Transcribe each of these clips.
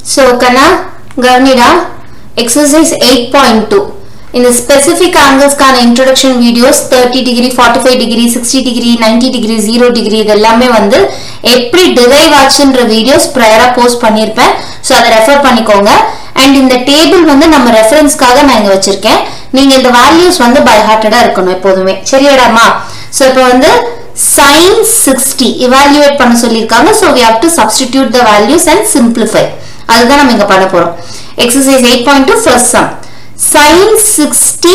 So Kana Gavanida exercise 8.2 in the specific angles kana introduction videos 30 degree 45 degree 60 degree 90 degree 0 degree இதெல்லாமே வந்து எப்படி derive ஆச்சுன்ற videos prior post பண்ணிருப்பேன் so அதை refer பண்ணிக்கோங்க and இந்த table வந்து நம்ம ரெஃபரன்ஸ்க்காக நான் இங்க வச்சிருக்கேன் நீங்க இந்த values வந்து by hearted இருக்கணும் எப்போதுமே சரியாடாமா so இப்போ வந்து sin 60 evaluate பண்ண சொல்லிருக்காங்க so we have to substitute the values and simplify அதுதான் நம்ம இங்க பண்ண போறோம் exercise 8.2 first sum sin 60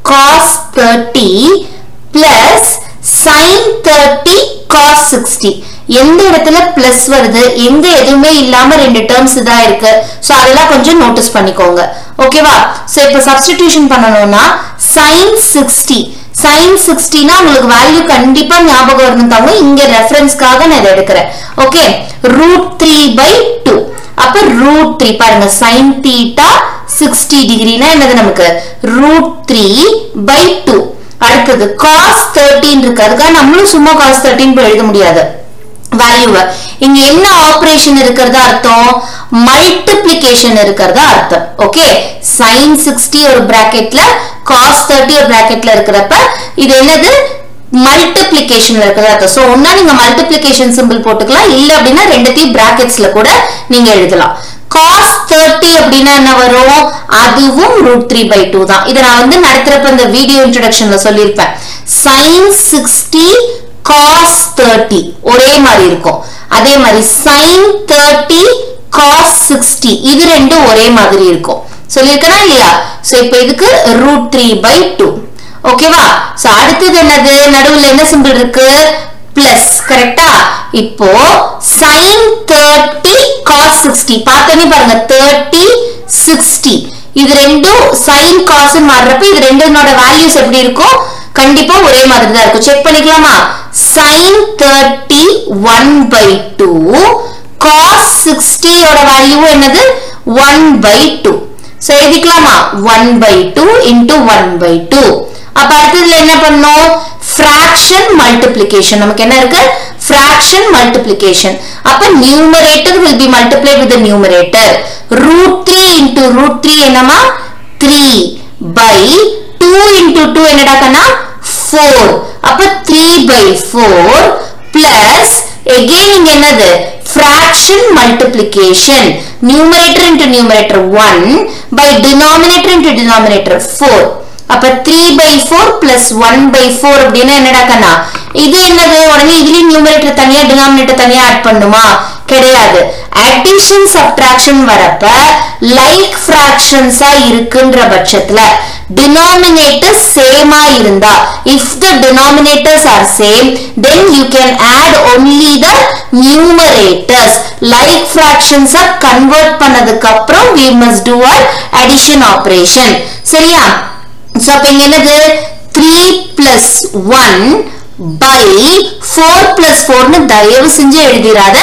cos 30 plus sin 30 cos 60 எந்த இடத்துல பிளஸ் வருது எங்க எதுவுமே இல்லாம ரெண்டு டர்ம்ஸ் இதா இருக்கு சோ அதெல்லாம் கொஞ்சம் நோட்டீஸ் பண்ணிக்கோங்க ஓகேவா சோ இப்போ சப்ஸ்டிடியூஷன் பண்ணனும்னா sin 60 sin 60 னா உங்களுக்கு வேல்யூ கண்டிப்பா ஞாபகம் வரணும்தாங்க இங்க ரெஃபரன்ஸ்க்காக நான் இத எடுக்கறேன் ஓகே √3/2 அப்ப √3 பாருங்க sin theta 60 டிகிரி னா என்னது நமக்கு √3/2 அடுத்து cos 13 இருக்கு அதுக்கு நம்மளும் சும்மா cos 13 போய் எழுத முடியாது வேல்யூவை இங்க என்ன ஆபரேஷன் இருக்குறதா அர்த்தம் மல்டிப்ளிகேஷன் இருக்குறதா அர்த்தம் ஓகே sin 60 ஒரு பிராக்கெட்ல cos 30 ஒரு பிராக்கெட்ல இருக்குறப்ப இது என்னது மல்டிப்ளிகேஷன்ல இருக்குறதா அர்த்தம் சோ ஒண்ணா நீங்க மல்டிப்ளிகேஷன் சிம்பல் போட்டுக்கலாம் இல்ல அப்படினா ரெண்டுத்தையும் பிராக்கெட்ஸ்ல கூட நீங்க எழுதலாம் cos 30 அப்படினா என்ன வரும் அதுவும் √3/2 தான் இத நான் வந்து நடத்துறப்ப இந்த வீடியோ இன்ட்ரோடக்ஷன்ல சொல்லிருப்பேன் sin 60 cos 30 ஒரே மாதிரி இருக்கும் அதே மாதிரி sin 30 cos 60 இது ரெண்டும் ஒரே மாதிரி இருக்கும் சொல்லிருக்கனா இல்லையா சோ இப்போ இதுக்கு √3/2 ஓகேவா சோ அடுத்து என்னது நடுவுல என்ன சிம்பல் இருக்கு பிளஸ் கரெக்ட்டா இப்போ sin 30 cos 60 பார்த்தனே பாருங்க 30 60 இது ரெண்டும் sin cos மாறறப்ப இது ரெண்டோட வேல்யூஸ் எப்படி இருக்கும் கண்டிப்பா ஒரே மாதிரி தான் இருக்கும் செக் பண்ணிக்கலாமா sin 30 1/2 cos 60 ஓட வேல்யூ என்னது 1/2 சோ எழுதிக்கலாமா 1/2 into 1/2 அப்ப அடுத்ததுல என்ன பண்ணோம் fraction multiplication நமக்கு என்ன இருக்கு fraction multiplication அப்ப numerator will be multiplied with the numerator √3 into √3 என்னமா 3/2 into 2 என்னடா கண்ணா 4 அப்ப 3/4 plus again இங்க என்னது fraction multiplication numerator into numerator 1 by denominator into denominator 4 அப்ப 3/4 plus 1/4 அப்படினா என்னடா கண்ணா இது என்னது உடனே இதுல நியூமரேட்டர் தனியா டினாமினேட்டர் தனியா ஆட் பண்ணுமா கிடையாது addition subtraction வரப்ப like fractions ஆ இருக்குன்ற பட்சத்துல denominators same ஆ இருந்தா if the denominators are same then you can add only the numerators like fractions ah convert பண்ணதுக்கு அப்புறம் we must do our addition operation சரியா சோ அப்ப இங்க என்னது 3 plus 1 by 4 plus 4 னு தயவு செஞ்சு எழுதிராத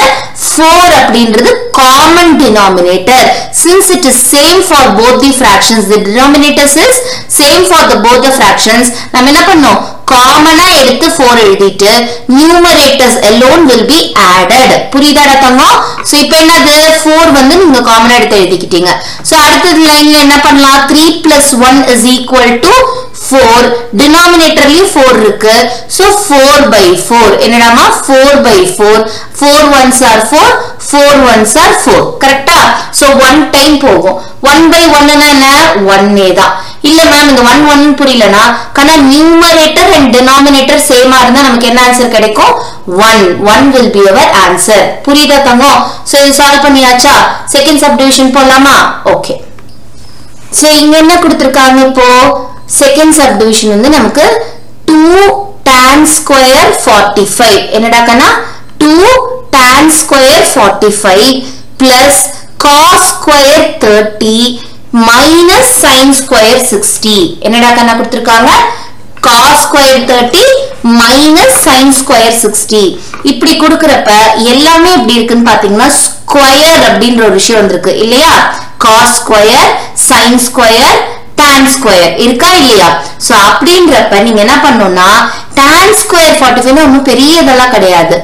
4 அப்படின்றது common denominator since it is same for both the fractions the denominators is same for the both the fractions நாம என்ன பண்ணோம் காமனா எடுத்து 4 எழுதிட்டு numerators alone will be added புரியுதாடா தங்கம் சோ இப்போ என்னது 4 வந்து நீங்க காமனா எடுத்து எழுதிக்கிட்டீங்க சோ அடுத்த லைன்ல என்ன பண்ணலாம் 3 plus 1 is equal to 4 denominatorலயே 4 இருக்கு so 4/4 என்னடாமா 4/4 4 ones are 4 4 ones are 4 கரெக்ட்டா so 1 டைம் போகும் 1/1 னா என்ன 1 தான் இல்ல மேம் இந்த 1 1 புரியலனா கனா numerator and denominator சேமா இருந்தா நமக்கு என்ன ஆன்சர் கிடைக்கும் 1 will be our answer புரியுதா தங்கம் சோ இது சால்வ் பண்ணியாச்சா செகண்ட் சப்டிவிஷன் போலாமா ஓகே சோ இங்க என்ன கொடுத்திருக்காங்க இப்போ செகண்ட் சப்டிவிஷன் வந்து நமக்கு 2 tan square 45 என்னடா கனா 2 tan square 45 plus cos square 30 minus sin square 60 என்னடா கண்ணா கொடுத்திருக்காங்க cos square 30 minus sin square 60 இப்படி கொடுக்கறப்ப எல்லாமே எப்படி இருக்குன்னு பாத்தீங்கன்னா ஸ்கொயர் அப்படிங்கற ஒரு விஷயம் வந்திருக்கு இல்லையா cos square sin square tan square இருக்கா இல்லையா சோ அப்படிங்கறப்ப நீங்க என்ன பண்ணனும்னா tan square 45 னா ஒண்ணும் பெரியதெல்லாம் கிடையாது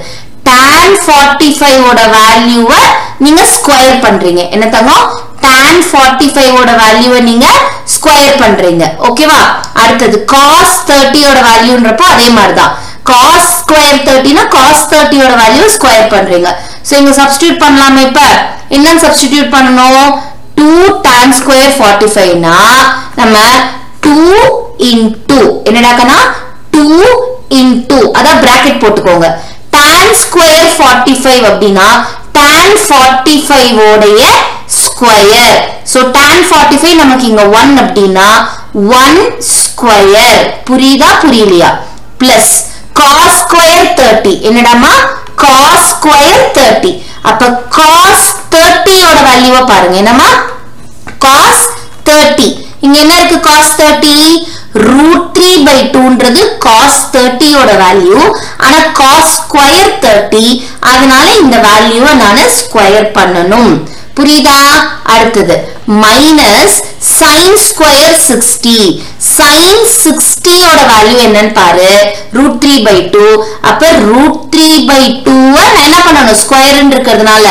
tan 45 ஓட வேல்யூவை நீங்க ஸ்கொயர் பண்றீங்க. என்ன தங்கம்? tan 45 ஓட வேல்யூவை நீங்க ஸ்கொயர் பண்றீங்க. ஓகேவா? அடுத்தது cos 30 ஓட வேல்யூன்றப்போ அதே மாதிரி தான். cos ஸ்கொயர் 30 னா cos 30 ஓட வேல்யூ ஸ்கொயர் பண்றீங்க. சோ இங்க சப்ஸ்டிட்யூட் பண்ணலாமா? இப்ப என்ன சப்ஸ்டிட்யூட் பண்ணனும்? 2 tan ஸ்கொயர் 45 னா நம்ம 2 into என்னடாக்கனா 2 into அத பிராக்கெட் போட்டுக்கோங்க. tan ஸ்கொயர் 45 அப்படினா tan 45 ஓடைய ஸ்கொயர். சோ tan 45 நமக்கு இங்க 1 அப்படினா 1 ஸ்கொயர். புரியுதா புரியலையா? Plus cos square 30 என்னடாமா? cos square 30. அப்ப cos 30 ஓட வேல்யூவை பாருங்க. என்னமா? cos 30. இங்க என்ன இருக்கு? cos 30 √3/2ன்றது cos 30 ஓட வேல்யூ. ஆனா cos ஸ்கொயர் 30 அதனால இந்த வேல்யூவை நான் ஸ்கொயர் பண்ணனும். புரியுதா? அடுத்தது மைனஸ் sin ஸ்கொயர் 60. sin 60 ஓட வேல்யூ என்னன்னு பாரு. √3/2. அப்ப √3/2 நான் என்ன பண்ணனும்? ஸ்கொயர் இருக்கிறதுனால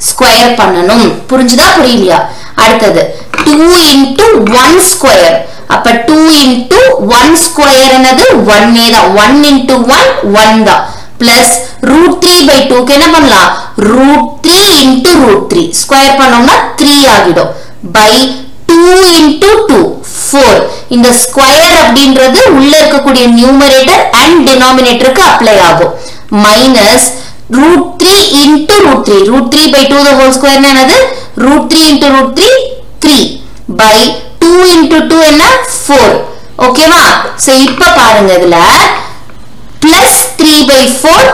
ஸ்கொயர் பண்ணனும். புரிஞ்சுதா புரியலையா? அடுத்தது 2 into 1 ஸ்கொயர். அப்ப 2 into 1 ஸ்கொயர் என்னது? 1 தான். 1 into 1 1 தான். பிளஸ் √3/2 க்கு என்ன பண்ணலாம்? √3 into √3 ஸ்கொயர் பண்ணோம்னா 3 ஆகிடும். By 2 into 2 4. இந்த ஸ்கொயர் அப்படின்றது உள்ள இருக்கக்கூடிய நியூமரேட்டர் அண்ட் டினாமினேட்டருக்கு அப்ளை ஆகும். Minus √3 into √3. √3/2 the whole square என்னது? √3 into √3 3 by 2 into 2 என்ன? 4. ஓகேவா? சோ இப்ப பாருங்க இதுல plus 3/4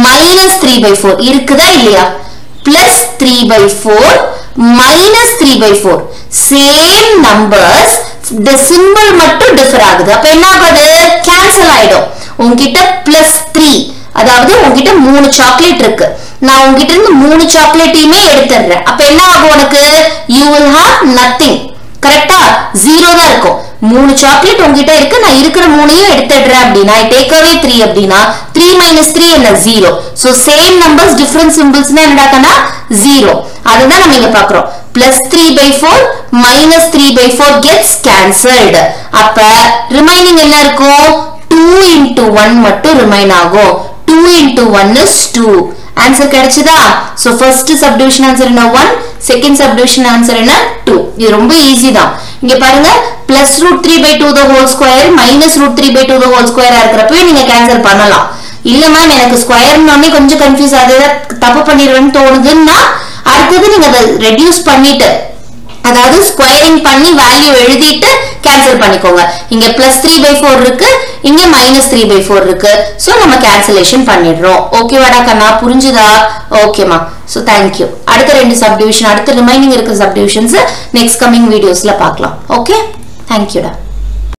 minus 3/4 இருக்குதா இல்லையா? plus 3/4 minus 3/4 same numbers, the symbol மட்டும் டிஃபர் ஆகுது. அப்ப என்ன ஆகுது? கேன்சல் ஆயிடும். உன்கிட்ட plus 3, அதாவது உன்கிட்ட 3 சாக்லேட் இருக்கு. நான் உன்கிட்ட இருந்து 3 சாக்லேட்டையுமே எடுத்துறேன். அப்ப என்ன ஆகும் உனக்கு? you will have nothing. கரெக்ட்டா? 0 தான் இருக்கும். 3 சாக்லேட் உன்கிட்ட இருக்கு. நான் இருக்கிற 3ஐயும் எடுத்துறேன் அப்படினா I take away 3 அப்படினா 3 minus 3 என்ன? 0. so same numbers different symbols னா என்னடாக்கனா 0. அதுதான் நம்ம இங்க பார்க்கறோம். plus 3/4 minus 3/4 gets cancelled. அப்ப ரிமைனிங் என்ன இருக்கும்? 2 into 1 மட்டும் ரிமைன் ஆகும். 2 into 1 is 2. ஆன்சர் கிடைச்சதா? சோ ஃபர்ஸ்ட் சப்டிவிஷன் ஆன்சர் என்ன? 1. செகண்ட் சப்டிவிஷன் ஆன்சர் என்ன? 2. இது ரொம்ப ஈஸி தான். இங்க பாருங்க plus √3/2 the whole square minus √3/2 the whole square இருக்கிறப்பவே நீங்க கேன்சல் பண்ணலாம். இல்ல மேம் எனக்கு ஸ்கொயர்னே கொஞ்சம் கன்ஃபியூஸ் ஆகுது, தப்பு பண்ணிடுவேன்னு தோணுதுன்னா அடுத்தது நீங்க அதை ரெடியூஸ் பண்ணிட்டு, அதாவது ஸ்கொயரிங் பண்ணி வேல்யூ எழுதிட்டு கேன்சல் பண்ணிக்கோங்க. இங்க plus 3/4 இருக்கு, இங்க minus 3/4 இருக்கு. சோ நம்ம கேன்சலேஷன் பண்ணிடுறோம். ஓகேவாடா கண்ணா? புரிஞ்சுதா? ஓகேமா. So thank you. அடுத்த ரெண்டு சப்டிவிஷன், அடுத்த ரிமைனிங் இருக்க சப்டிவிஷன்ஸ் நெக்ஸ்ட் கமிங் வீடியோஸ்ல பார்க்கலாம். ஓகே, thank you டா.